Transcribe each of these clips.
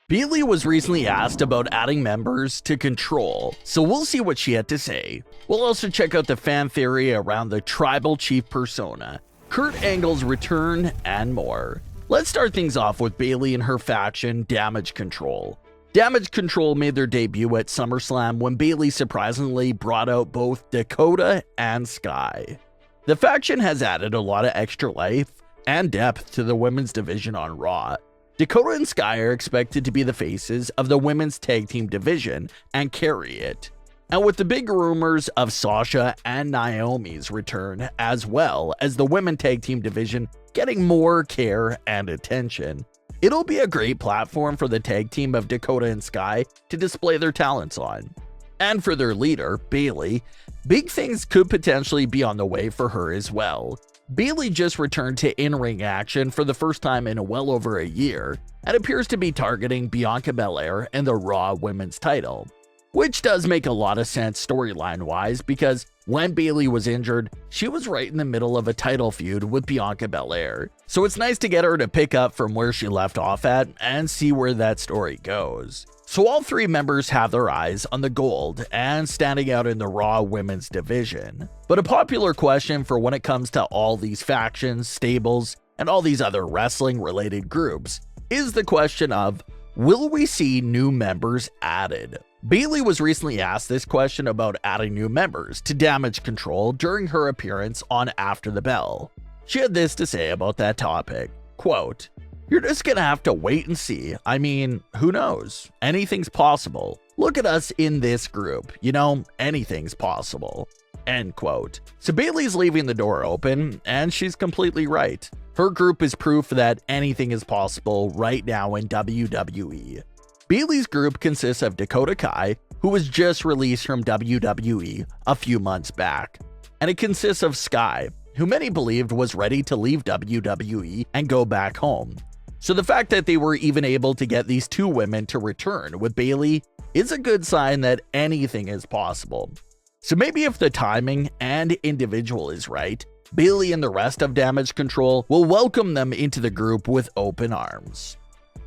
Bayley was recently asked about adding members to Control, so we'll see what she had to say. We'll also check out the fan theory around the Tribal Chief persona, Kurt Angle's return, and more. Let's start things off with Bayley and her faction, Damage Control. Damage Control made their debut at SummerSlam when Bayley surprisingly brought out both Dakota and Sky. The faction has added a lot of extra life and depth to the women's division on Raw. Dakota and Sky are expected to be the faces of the women's tag team division and carry it. And with the big rumors of Sasha and Naomi's return, as well as the women tag team division getting more care and attention, it'll be a great platform for the tag team of Dakota and Sky to display their talents on. And for their leader, Bayley, big things could potentially be on the way for her as well. Bayley just returned to in-ring action for the first time in well over a year, and appears to be targeting Bianca Belair and the Raw Women's title. Which does make a lot of sense storyline-wise, because when Bayley was injured, she was right in the middle of a title feud with Bianca Belair. So it's nice to get her to pick up from where she left off at and see where that story goes. So all three members have their eyes on the gold and standing out in the Raw Women's division. But a popular question for when it comes to all these factions, stables, and all these other wrestling-related groups is the question of, will we see new members added? Bayley was recently asked this question about adding new members to Damage Control during her appearance on After the Bell. She had this to say about that topic, quote, "You're just gonna have to wait and see. I mean, who knows? Anything's possible. Look at us in this group. You know, anything's possible." End quote. So Bayley's leaving the door open, and she's completely right. Her group is proof that anything is possible right now in WWE. Bayley's group consists of Dakota Kai, who was just released from WWE a few months back, and it consists of Sky, who many believed was ready to leave WWE and go back home. So the fact that they were even able to get these two women to return with Bayley is a good sign that anything is possible. So maybe if the timing and individual is right, Bayley and the rest of Damage Control will welcome them into the group with open arms.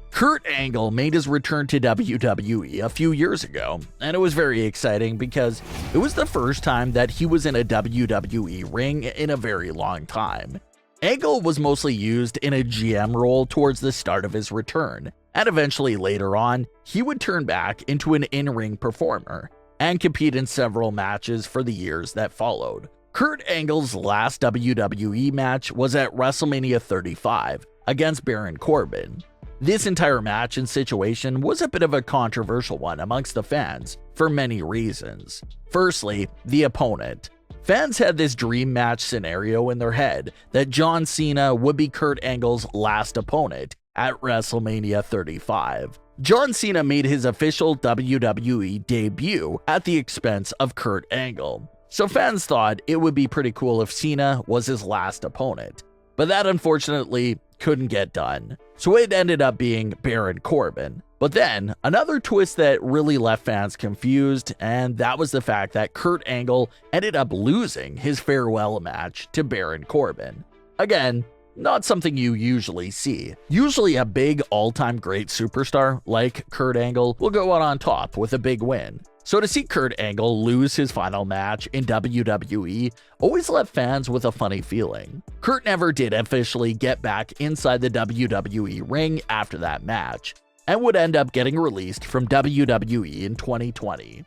Kurt Angle made his return to WWE a few years ago, and it was very exciting because it was the first time that he was in a WWE ring in a very long time. Angle was mostly used in a GM role towards the start of his return, and eventually later on, he would turn back into an in-ring performer and compete in several matches for the years that followed. Kurt Angle's last WWE match was at WrestleMania 35 against Baron Corbin. This entire match and situation was a bit of a controversial one amongst the fans for many reasons. Firstly, the opponent. Fans had this dream match scenario in their head that John Cena would be Kurt Angle's last opponent at WrestleMania 35. John Cena made his official WWE debut at the expense of Kurt Angle, so fans thought it would be pretty cool if Cena was his last opponent. But that unfortunately couldn't get done, so it ended up being Baron Corbin. But then, another twist that really left fans confused, and that was the fact that Kurt Angle ended up losing his farewell match to Baron Corbin. Again, not something you usually see. Usually a big all-time great superstar like Kurt Angle will go out on top with a big win. So to see Kurt Angle lose his final match in WWE always left fans with a funny feeling. Kurt never did officially get back inside the WWE ring after that match, and would end up getting released from WWE in 2020.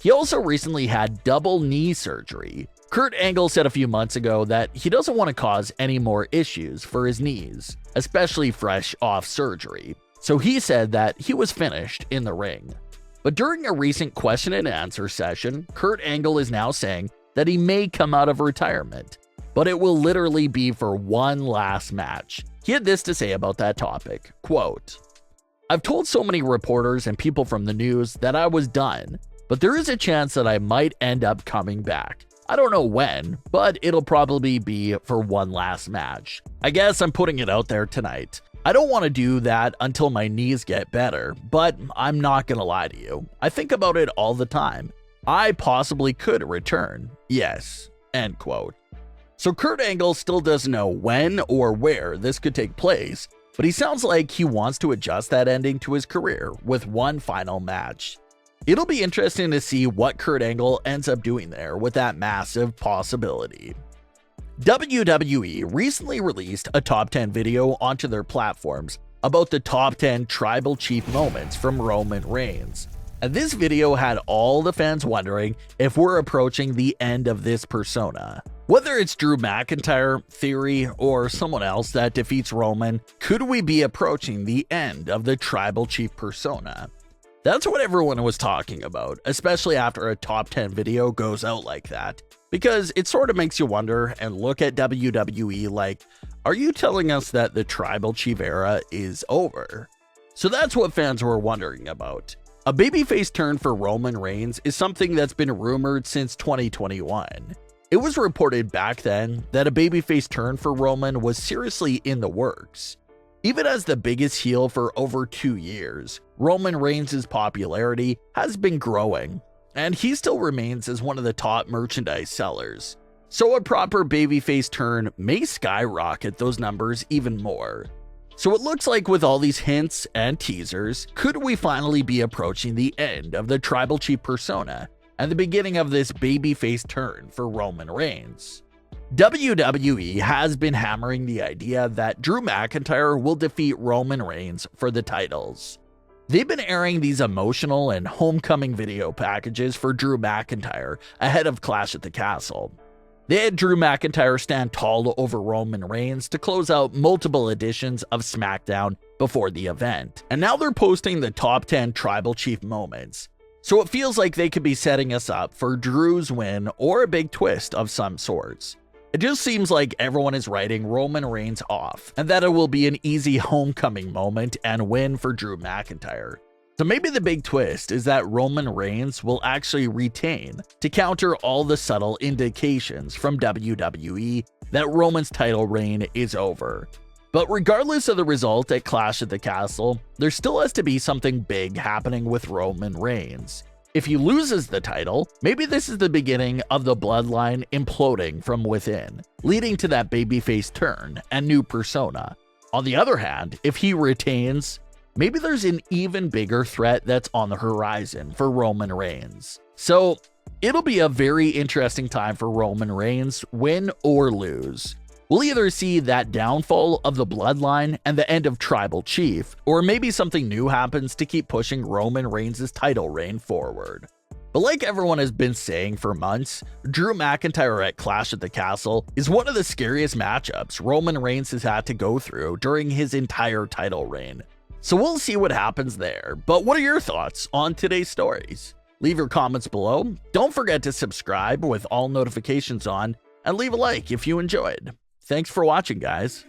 He also recently had double knee surgery. Kurt Angle said a few months ago that he doesn't want to cause any more issues for his knees, especially fresh off surgery. So he said that he was finished in the ring. But during a recent question and answer session, Kurt Angle is now saying that he may come out of retirement, but it will literally be for one last match. He had this to say about that topic, quote, "I've told so many reporters and people from the news that I was done, but there is a chance that I might end up coming back. I don't know when, but it'll probably be for one last match. I guess I'm putting it out there tonight. I don't want to do that until my knees get better, but I'm not gonna lie to you. I think about it all the time. I possibly could return. Yes." End quote. So Kurt Angle still doesn't know when or where this could take place, but he sounds like he wants to adjust that ending to his career with one final match. It'll be interesting to see what Kurt Angle ends up doing there with that massive possibility. WWE recently released a top 10 video onto their platforms about the top 10 tribal chief moments from Roman Reigns. And this video had all the fans wondering if we're approaching the end of this persona. Whether it's Drew McIntyre, Theory, or someone else that defeats Roman, could we be approaching the end of the tribal chief persona? That's what everyone was talking about, especially after a top 10 video goes out like that, because it sort of makes you wonder and look at WWE like, are you telling us that the tribal chief era is over? So that's what fans were wondering about. A babyface turn for Roman Reigns is something that's been rumored since 2021. It was reported back then that a babyface turn for Roman was seriously in the works. Even as the biggest heel for over 2 years, Roman Reigns' popularity has been growing, and he still remains as one of the top merchandise sellers. So a proper babyface turn may skyrocket those numbers even more. So it looks like with all these hints and teasers, could we finally be approaching the end of the tribal chief persona and the beginning of this babyface turn for Roman Reigns? WWE has been hammering the idea that Drew McIntyre will defeat Roman Reigns for the titles. They've been airing these emotional and homecoming video packages for Drew McIntyre ahead of Clash at the Castle. They had Drew McIntyre stand tall over Roman Reigns to close out multiple editions of SmackDown before the event, and now they're posting the top 10 tribal chief moments. So it feels like they could be setting us up for Drew's win or a big twist of some sorts. It just seems like everyone is writing Roman Reigns off, and that it will be an easy homecoming moment and win for Drew McIntyre. So maybe the big twist is that Roman Reigns will actually retain to counter all the subtle indications from WWE that Roman's title reign is over. But regardless of the result at Clash at the Castle, there still has to be something big happening with Roman Reigns. If he loses the title, maybe this is the beginning of the Bloodline imploding from within, leading to that babyface turn and new persona. On the other hand, if he retains, maybe there's an even bigger threat that's on the horizon for Roman Reigns. So it'll be a very interesting time for Roman Reigns, win or lose. We'll either see that downfall of the Bloodline and the end of Tribal Chief, or maybe something new happens to keep pushing Roman Reigns' title reign forward. But like everyone has been saying for months, Drew McIntyre at Clash at the Castle is one of the scariest matchups Roman Reigns has had to go through during his entire title reign. So we'll see what happens there, but what are your thoughts on today's stories? Leave your comments below, don't forget to subscribe with all notifications on, and leave a like if you enjoyed. Thanks for watching, guys.